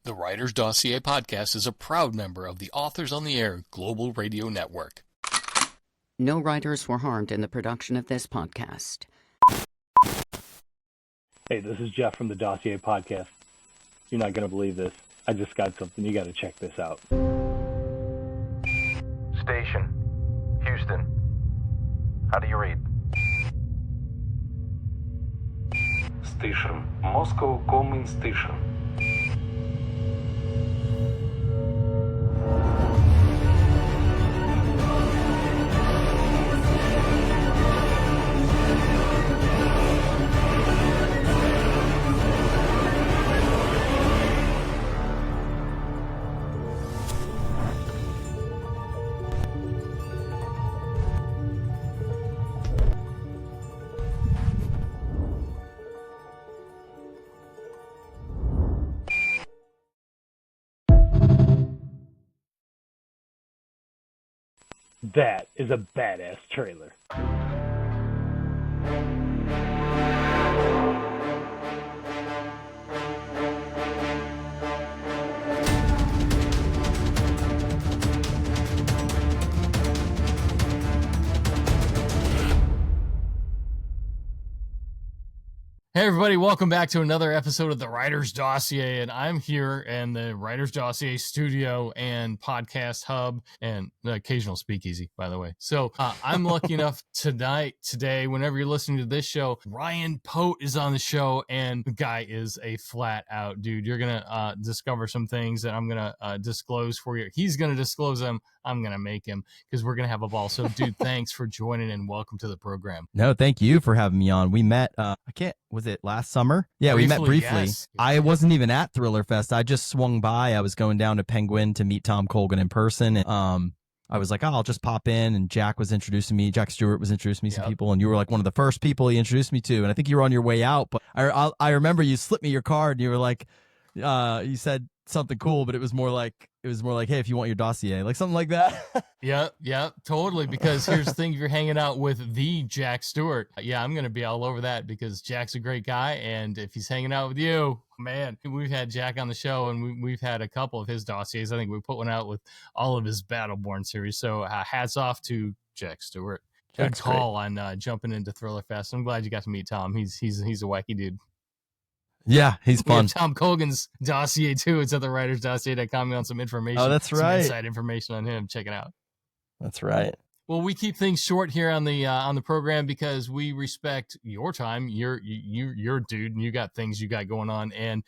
The Writer's Dossier Podcast is a proud member of the Authors on the Air Global Radio Network. No writers were harmed in the production of this podcast. Hey, this is Jeff from the Dossier Podcast. You're not going to believe this. I just got something. You got to check this out. Station, Houston. How do you read? Station, Moscow Coming Station. That is a badass trailer. Hey everybody, welcome back to another episode of the Writer's Dossier, and I'm here in the Writer's Dossier studio and podcast hub and the occasional speakeasy, by the way. So I'm lucky enough today, whenever you're listening to this show, Ryan Pote is on the show, and the guy is a flat out dude. You're going to discover some things that I'm going to disclose for you. He's going to disclose them. I'm going to make him, because we're going to have a ball. So dude, thanks for joining and welcome to the program. No, thank you for having me on. We met, was it last summer? Yeah, we met briefly. Yes. I wasn't even at Thriller Fest. I just swung by. I was going down to Penguin to meet Tom Colgan in person. And, I was like, oh, I'll just pop in. And Jack was introducing me. Jack Stewart was introducing me to some people. And you were like one of the first people he introduced me to. And I think you were on your way out. But I remember you slipped me your card and you were like, you said something cool, but it was more like, hey, if you want your dossier, like something like that. Yeah, totally. Because here's the thing, if you're hanging out with the Jack Stewart, yeah, I'm going to be all over that, because Jack's a great guy. And if he's hanging out with you, man, we've had Jack on the show, and we've had a couple of his dossiers. I think we put one out with all of his Battleborn series. So hats off to Jack Stewart. Good call on jumping into Thriller Fest. I'm glad you got to meet Tom. He's a wacky dude. Yeah, he's fun. Tom Colgan's dossier too. It's at the writersdossier.com on some information. Oh, that's right. Some inside information on him. Check it out. That's right. Well, we keep things short here on the program because we respect your time. You're a dude, and you got things you got going on. And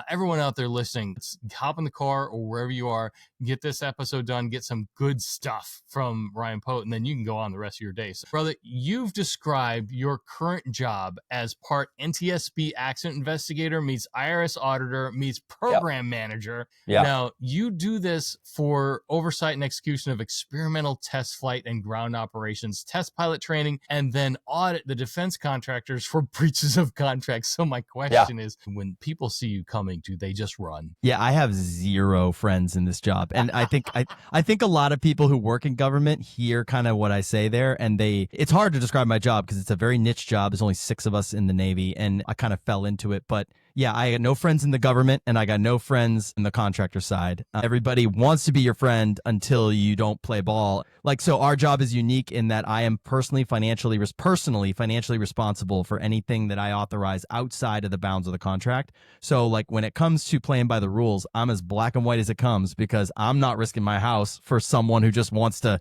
everyone out there listening, hop in the car or wherever you are, get this episode done, get some good stuff from Ryan Pote, and then you can go on the rest of your day. So, brother, you've described your current job as part NTSB accident investigator meets IRS auditor meets program manager. Yeah. Now, you do this for oversight and execution of experimental test flight and ground operations, test pilot training, and then audit the defense contractors for breaches of contracts. So my question is, when people see you coming, do they just run? Yeah, I have zero friends in this job. And I think I think a lot of people who work in government hear kind of what I say there, and it's hard to describe my job because it's a very niche job. There's only 6 of us in the Navy, and I kind of fell into it. But yeah, I got no friends in the government, and I got no friends in the contractor side. Everybody wants to be your friend until you don't play ball. Like, so our job is unique in that I am personally financially responsible for anything that I authorize outside of the bounds of the contract. So like when it comes to playing by the rules, I'm as black and white as it comes, because I'm not risking my house for someone who just wants to,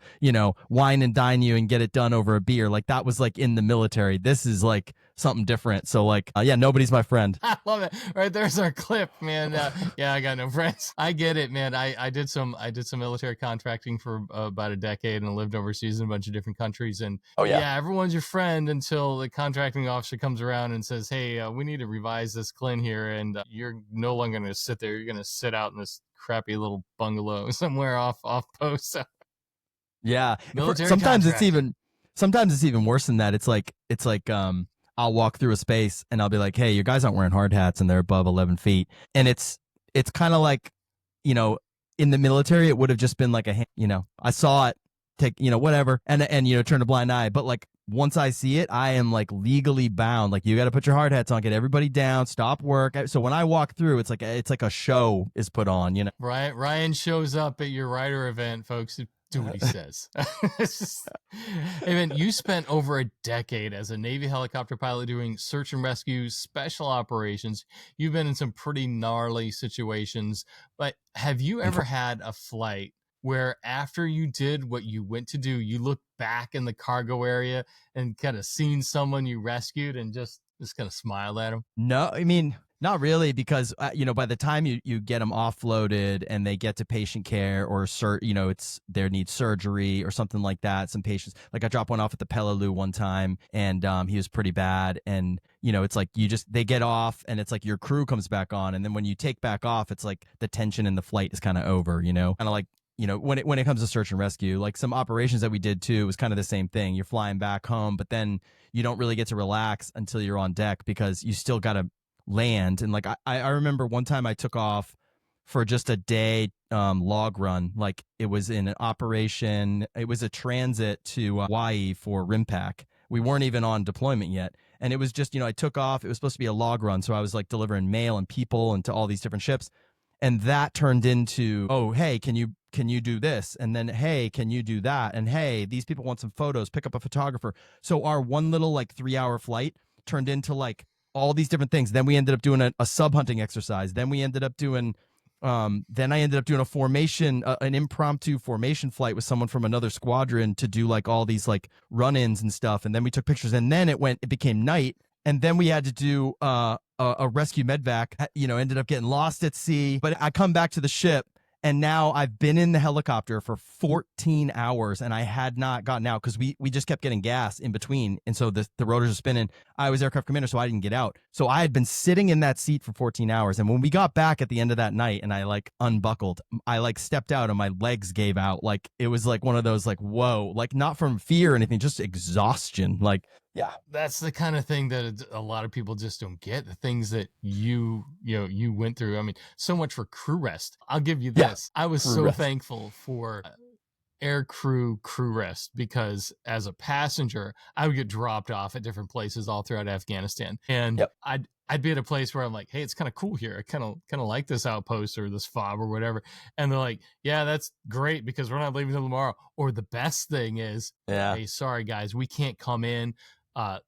wine and dine you and get it done over a beer. Like that was like in the military. This is like something different. So like, nobody's my friend. I love it. Right there's our clip, man. Yeah, I got no friends. I get it, man. I did some military contracting for about a decade and lived overseas in a bunch of different countries. And everyone's your friend until the contracting officer comes around and says, hey, we need to revise this CLIN here, and you're no longer going to sit there. You're going to sit out in this crappy little bungalow somewhere off post. Yeah. Military sometimes contract. it's even worse than that. It's like I'll walk through a space and I'll be like, hey, your guys aren't wearing hard hats and they're above 11 feet. And it's kind of like, in the military, it would have just been like I saw it take, whatever, and turn a blind eye. But like once I see it, I am like legally bound. Like, you got to put your hard hats on, get everybody down, stop work. So when I walk through, it's like a show is put on, Right. Ryan shows up at your writer event, folks. Do what he says. It's just, hey man, you spent over a decade as a Navy helicopter pilot doing search and rescue, special operations. You've been in some pretty gnarly situations, but have you ever had a flight where after you did what you went to do, you look back in the cargo area and kind of seen someone you rescued and just kind of smiled at them? No, I mean, not really, because by the time you get them offloaded and they get to patient care or there needs surgery or something like that. Some patients, like I dropped one off at the Peleliu one time, and he was pretty bad. And it's like they get off, and it's like your crew comes back on, and then when you take back off, it's like the tension in the flight is kind of over. Kind of like when it comes to search and rescue, like some operations that we did too was kind of the same thing. You're flying back home, but then you don't really get to relax until you're on deck because you still got to land. And like I remember one time I took off for just a day log run. Like it was in an operation, it was a transit to Hawaii for RIMPAC. We weren't even on deployment yet, and it was just I took off. It was supposed to be a log run, so I was like delivering mail and people and to all these different ships, and that turned into, oh hey, can you do this, and then hey, can you do that, and hey, these people want some photos, pick up a photographer. So our one little like 3-hour flight turned into like all these different things. Then we ended up doing a sub hunting exercise. Then we ended up doing, then I ended up doing a formation, an impromptu formation flight with someone from another squadron to do like all these like run-ins and stuff. And then we took pictures, and then it became night. And then we had to do a rescue medvac, ended up getting lost at sea. But I come back to the ship, and now I've been in the helicopter for 14 hours, and I had not gotten out because we just kept getting gas in between. And so the rotors are spinning. I was aircraft commander, so I didn't get out. So I had been sitting in that seat for 14 hours. And when we got back at the end of that night and I like unbuckled, I like stepped out and my legs gave out. Like it was like one of those like, whoa, like not from fear or anything, just exhaustion. Like, yeah, that's the kind of thing that a lot of people just don't get. The things that you went through. I mean, so much for crew rest. I'll give you this. I was so thankful for air crew rest, because as a passenger, I would get dropped off at different places all throughout Afghanistan, and I'd be at a place where I'm like, hey, it's kind of cool here. I kind of like this outpost or this fob or whatever. And they're like, yeah, that's great because we're not leaving until tomorrow. Or the best thing is, hey, sorry guys, we can't come in.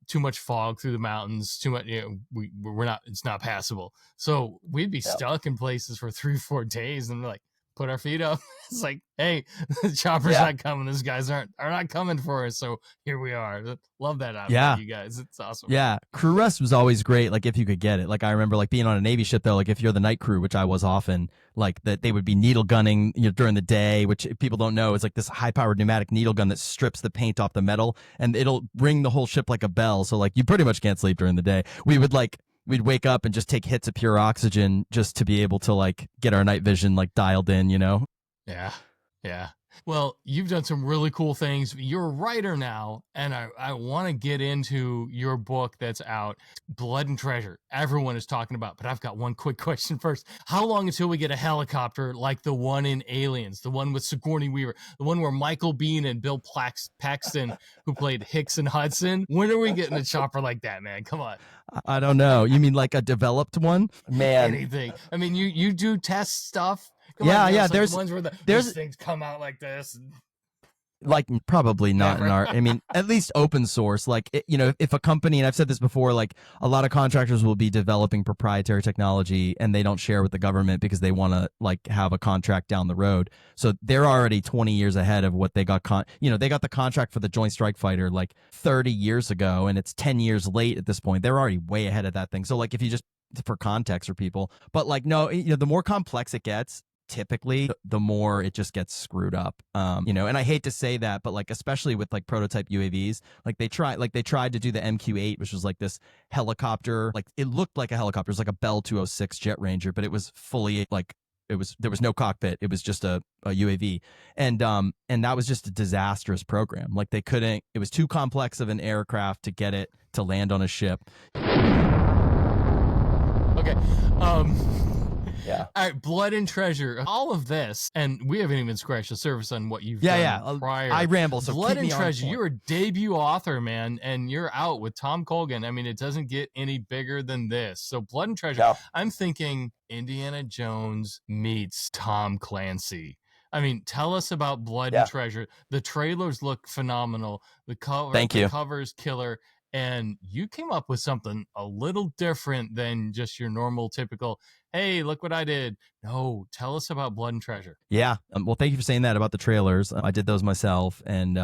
Too much fog through the mountains, too much, we're not, it's not passable. So we'd be stuck in places for 3-4 days, and like put our feet up. It's like, hey, the chopper's not coming. These guys are not coming for us. So here we are. Love that out of you guys. It's awesome. Yeah. Crew rest was always great. Like if you could get it. Like I remember like being on a Navy ship though, like if you're the night crew, which I was often, like that they would be needle gunning during the day, which if people don't know is like this high powered pneumatic needle gun that strips the paint off the metal, and it'll ring the whole ship like a bell. So like you pretty much can't sleep during the day. We'd wake up and just take hits of pure oxygen just to be able to like get our night vision like dialed in, Yeah. Yeah. Well, you've done some really cool things. You're a writer now, and I want to get into your book that's out, Blood and Treasure. Everyone is talking about, but I've got one quick question first. How long until we get a helicopter like the one in Aliens, the one with Sigourney Weaver, the one where Michael Biehn and Bill Paxton, who played Hicks and Hudson? When are we getting a chopper like that, man? Come on. I don't know. You mean like a developed one? Man. Anything. I mean, you do test stuff. There's ones where these things come out like this. And... Like probably not in our, I mean, at least open source. Like, if a company, and I've said this before, like a lot of contractors will be developing proprietary technology and they don't share with the government because they want to like have a contract down the road. So they're already 20 years ahead of what they got. They got the contract for the Joint Strike Fighter like 30 years ago, and it's 10 years late at this point. They're already way ahead of that thing. So like if you just, for context for people, but like, no, the more complex it gets, typically the more it just gets screwed up, and I hate to say that, but like especially with like prototype UAVs, like they tried to do the MQ-8, which was like this helicopter, like it looked like a helicopter. It was like a Bell 206 Jet Ranger, but it was fully like there was no cockpit. It was just a UAV, and that was just a disastrous program. Like they couldn't. It was too complex of an aircraft to get it to land on a ship. Okay. Yeah. All right, Blood and Treasure. All of this, and we haven't even scratched the surface on what you've done prior. I ramble, so Blood keep and me on Treasure, point. you're a debut author, man, and you're out with Tom Colgan. I mean, it doesn't get any bigger than this. So Blood and Treasure, Yeah. I'm thinking Indiana Jones meets Tom Clancy. I mean, tell us about Blood and Treasure. The trailers look phenomenal. The cover's killer. And you came up with something a little different than just your normal, typical, hey, look what I did. No, tell us about Blood and Treasure. Yeah. Well, thank you for saying that about the trailers. I did those myself, and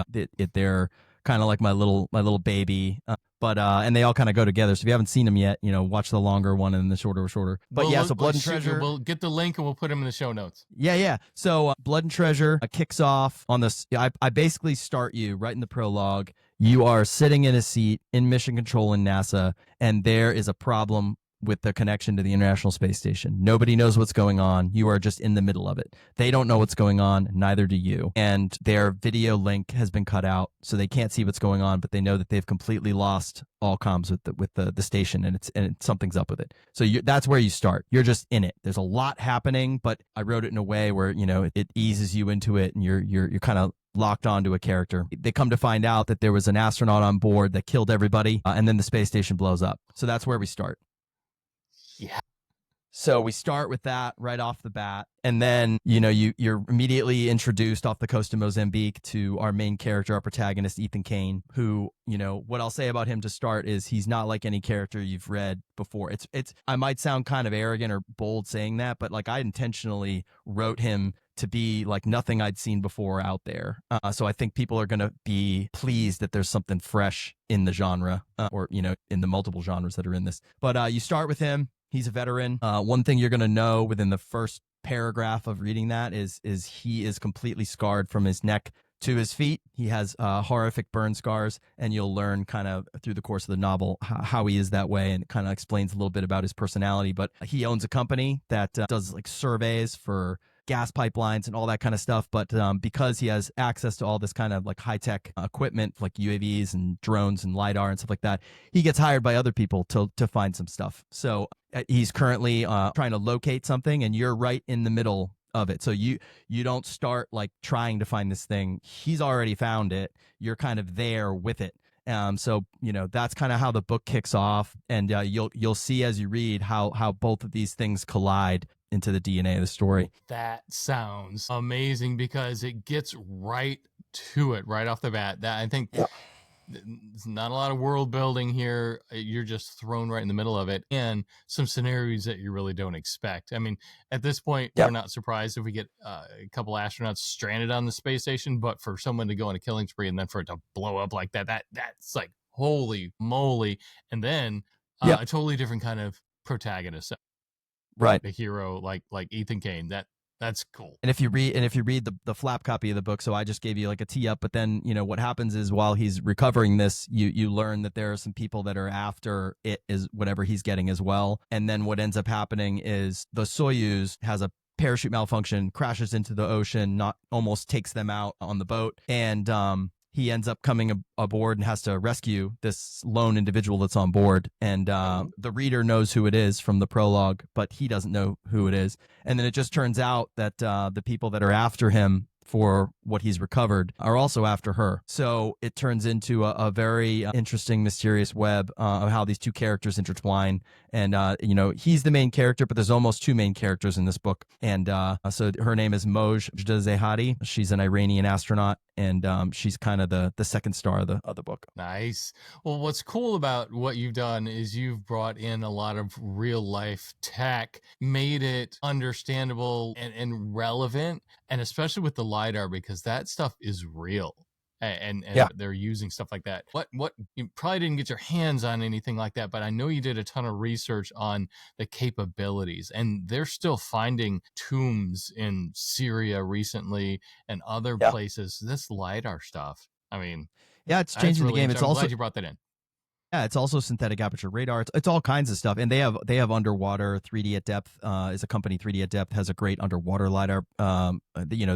they're kind of like my little baby. And they all kind of go together. So if you haven't seen them yet, watch the longer one and the shorter. But so Blood and Treasure. We'll get the link and we'll put them in the show notes. Yeah. So Blood and Treasure kicks off on this. I basically start you right in the prologue. You are sitting in a seat in mission control in NASA, and there is a problem with the connection to the International Space Station. Nobody knows what's going on. You are just in the middle of it. They don't know what's going on, neither do you. And their video link has been cut out, so they can't see what's going on, but they know that they've completely lost all comms with the station, and something's up with it. So that's where you start. You're just in it. There's a lot happening, but I wrote it in a way where it eases you into it, and you're kind of locked onto a character. They come to find out that there was an astronaut on board that killed everybody, and then the space station blows up. So that's where we start. Yeah. So we start with that right off the bat. And then, you're immediately introduced off the coast of Mozambique to our main character, our protagonist, Ethan Kane, who, what I'll say about him to start is he's not like any character you've read before. I might sound kind of arrogant or bold saying that, but like I intentionally wrote him to be like nothing I'd seen before out there. So I think people are going to be pleased that there's something fresh in the genre or, in the multiple genres that are in this. But you start with him. He's a veteran. One thing you're going to know within the first paragraph of reading that is he is completely scarred from his neck to his feet. He has horrific burn scars, and you'll learn kind of through the course of the novel how he is that way, and it kind of explains a little bit about his personality. But he owns a company that does like surveys for gas pipelines and all that kind of stuff. But because he has access to all this kind of like high-tech equipment like UAVs and drones and LiDAR and stuff like that, he gets hired by other people to find some stuff. So he's currently trying to locate something, and you're right in the middle of it. So you don't start like trying to find this thing. He's already found it. You're kind of there with it. So that's kind of how the book kicks off, and you'll see as you read how both of these things collide into the DNA of the story. That sounds amazing because it gets right to it right off the bat. That I think there's not a lot of world building here. You're just thrown right in the middle of it, and some scenarios that you really don't expect. I mean, at this point, we're not surprised if we get a couple astronauts stranded on the space station, but for someone to go on a killing spree and then for it to blow up like that's like holy moly. And then a totally different kind of protagonist, right? The hero like Ethan Kane. That's cool. And if you read the flap copy of the book, so I just gave you like a tee up, but then what happens is while he's recovering this, you learn that there are some people that are after it is whatever he's getting as well. And then what ends up happening is the Soyuz has a parachute malfunction, crashes into the ocean, almost takes them out on the boat, and he ends up coming aboard and has to rescue this lone individual that's on board. And the reader knows who it is from the prologue, but he doesn't know who it is. And then it just turns out that the people that are after him for what he's recovered are also after her. So it turns into a very interesting, mysterious web of how these two characters intertwine. And, he's the main character, but there's almost two main characters in this book. And so her name is Moj Zehadi. She's an Iranian astronaut, and she's kind of the second star of the book. Nice. Well, what's cool about what you've done is you've brought in a lot of real life tech, made it understandable and relevant, and especially with the LiDAR, because that stuff is real. And they're using stuff like that. What you probably didn't get your hands on anything like that, but I know you did a ton of research on the capabilities, and they're still finding tombs in Syria recently and other places. This LiDAR stuff, I mean, it's changing the game. It's I'm also glad you brought that in. Yeah, it's also synthetic aperture radar. It's all kinds of stuff, and they have underwater 3D at depth. Is a company 3D at depth has a great underwater lidar.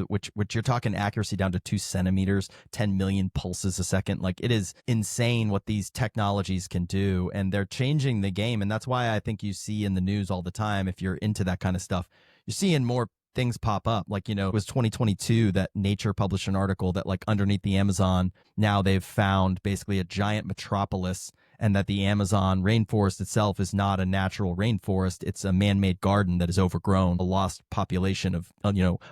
Which you're talking accuracy down to 2 centimeters, 10 million pulses a second. Like it is insane what these technologies can do, and they're changing the game. And that's why I think you see in the news all the time, if you're into that kind of stuff, you're seeing more things pop up. Like, it was 2022 that Nature published an article that like underneath the Amazon, now they've found basically a giant metropolis, and that the Amazon rainforest itself is not a natural rainforest. It's a man-made garden that is overgrown, a lost population of,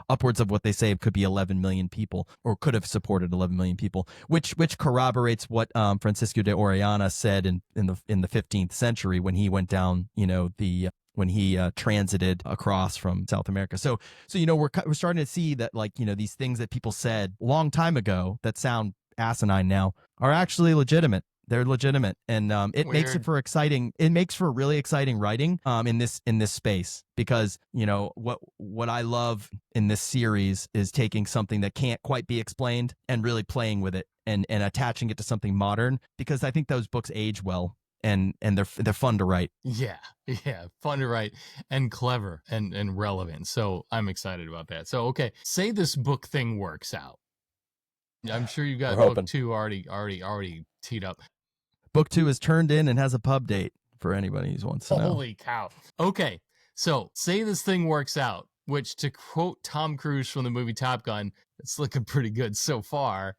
upwards of what they say could be 11 million people, or could have supported 11 million people, which corroborates what Francisco de Orellana said in the 15th century when he went down, when he transited across from South America. So we're starting to see that, like, these things that people said a long time ago that sound asinine now are actually legitimate. They're legitimate, and it makes it for exciting. It makes for really exciting writing in this space, because what I love in this series is taking something that can't quite be explained and really playing with it and attaching it to something modern, because I think those books age well. And they're fun to write. Yeah, fun to write and clever and relevant. So I'm excited about that. So okay, say this book thing works out. I'm sure you've got book 2 already teed up. Book 2 is turned in and has a pub date for anybody who wants to know. Holy cow! Okay, so say this thing works out, which, to quote Tom Cruise from the movie Top Gun, it's looking pretty good so far.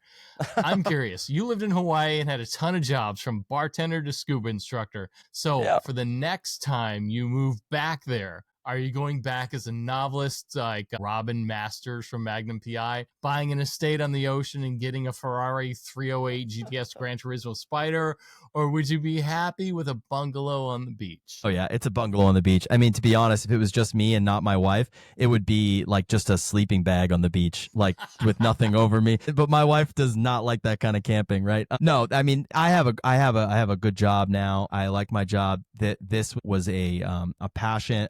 I'm curious. You lived in Hawaii and had a ton of jobs, from bartender to scuba instructor. So for the next time you move back there, are you going back as a novelist like Robin Masters from Magnum PI, buying an estate on the ocean and getting a Ferrari 308 GTS Gran Turismo Spider? Or would you be happy with a bungalow on the beach? Oh, yeah, it's a bungalow on the beach. I mean, to be honest, if it was just me and not my wife, it would be like just a sleeping bag on the beach, like with nothing over me. But my wife does not like that kind of camping, right? No, I mean, I have a good job now. I like my job. This was a passion,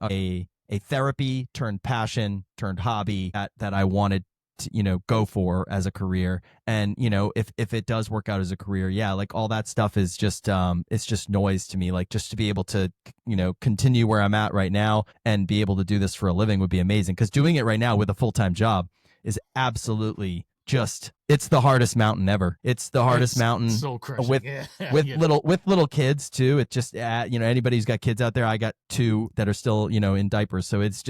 a therapy turned passion turned hobby that I wanted to, go for as a career. And, if it does work out as a career, yeah, like all that stuff is just, it's just noise to me. Like, just to be able to, continue where I'm at right now and be able to do this for a living would be amazing. Because doing it right now with a full-time job is absolutely it's the hardest mountain ever. It's the hardest mountain with little kids too. It just, anybody who's got kids out there, I got 2 that are still, in diapers. So it's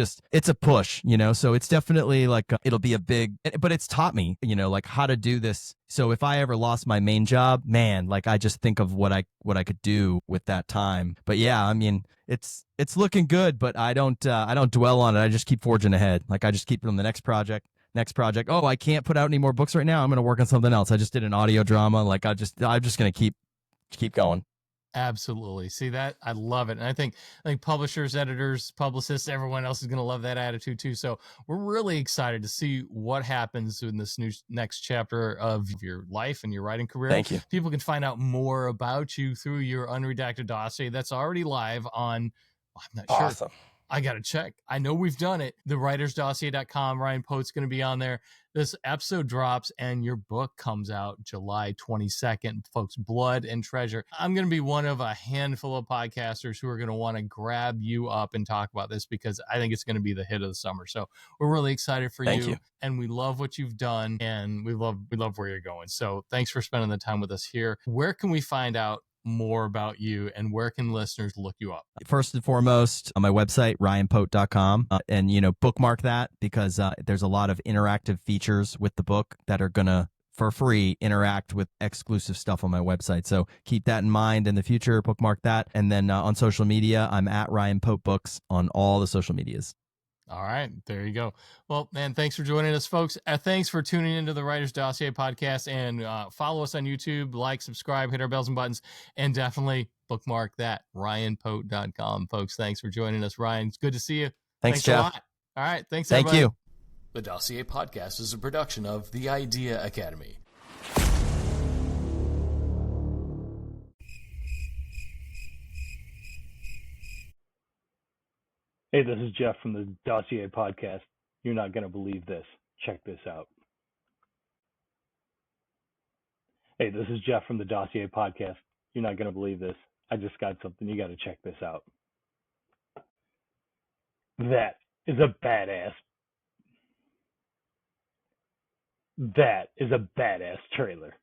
a push, so it's definitely like, it'll be a big, but it's taught me, like how to do this. So if I ever lost my main job, man, like I just think of what I could do with that time. But yeah, I mean, it's looking good, but I don't dwell on it. I just keep forging ahead. Like I just keep on the next project. Oh, I can't put out any more books right now. I'm going to work on something else. I just did an audio drama. Like I'm just going to keep going. Absolutely. See that? I love it. And I think publishers, editors, publicists, everyone else is going to love that attitude too. So we're really excited to see what happens in this next chapter of your life and your writing career. Thank you. People can find out more about you through your unredacted dossier that's already live on, I'm not sure. Awesome. I got to check. I know we've done it. TheWritersDossier.com. Ryan Pote's going to be on there. This episode drops and your book comes out July 22nd. Folks, Blood and Treasure. I'm going to be one of a handful of podcasters who are going to want to grab you up and talk about this, because I think it's going to be the hit of the summer. So we're really excited for Thank you. And we love what you've done, and we love where you're going. So thanks for spending the time with us here. Where can we find out more about you, and where can listeners look you up? First and foremost, on my website, ryanpote.com, and bookmark that, because there's a lot of interactive features with the book that are gonna, for free, interact with exclusive stuff on my website. So keep that in mind in the future. Bookmark that. And then on social media, I'm at Ryan Pote Books on all the social medias. All right, there you go. Well, man, thanks for joining us, folks. Thanks for tuning into the Writer's Dossier podcast, and follow us on YouTube, like, subscribe, hit our bells and buttons, and definitely bookmark that, ryanpote.com. Folks, thanks for joining us, Ryan. It's good to see you. Thanks, Jeff. a lot. All right, thanks, Thank everybody. you. The Dossier Podcast is a production of The Idea Academy. Hey, this is Jeff from the Dossier Podcast. You're not going to believe this. Check this out. Hey, this is Jeff from the Dossier Podcast. You're not going to believe this. I just got something. You got to check this out. That is a badass. That is a badass trailer.